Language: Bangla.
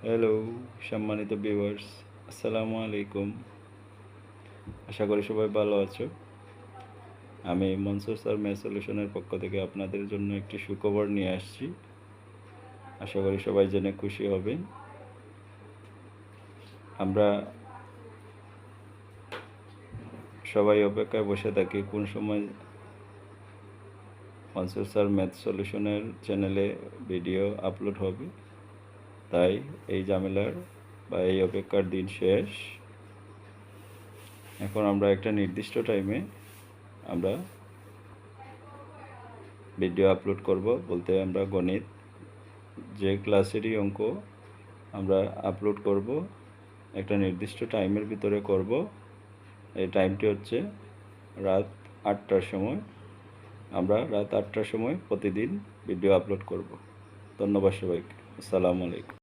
হ্যালো সম্মানিত ভিউয়ার্স, আসসালামু আলাইকুম। আশা করি সবাই ভালো আছো। আমি মনসুর স্যার ম্যাথ সলিউশনের পক্ষ থেকে আপনাদের জন্য একটি সুখবর নিয়ে আসছি। আশা করি সবাই জেনে খুশি হবেন। আমরা সবাই অপেক্ষায় বসে থাকি কোন সময় মনসুর স্যার ম্যাথ সলিউশনের চ্যানেলে ভিডিও আপলোড হবে। তাই এই ঝামেলার বা এই অপেক্ষার দিন শেষ। এখন আমরা একটা নির্দিষ্ট টাইমে আমরা ভিডিও আপলোড করব। বলতে আমরা গণিত যে ক্লাসেরই অঙ্ক আমরা আপলোড করব, একটা নির্দিষ্ট টাইমের ভিতরে করব। এই টাইমটি হচ্ছে রাত 8টার সময়। আমরা রাত 8টার সময় প্রতিদিন ভিডিও আপলোড করব। ধন্যবাদ সবাইকে। আসসালামু আলাইকুম।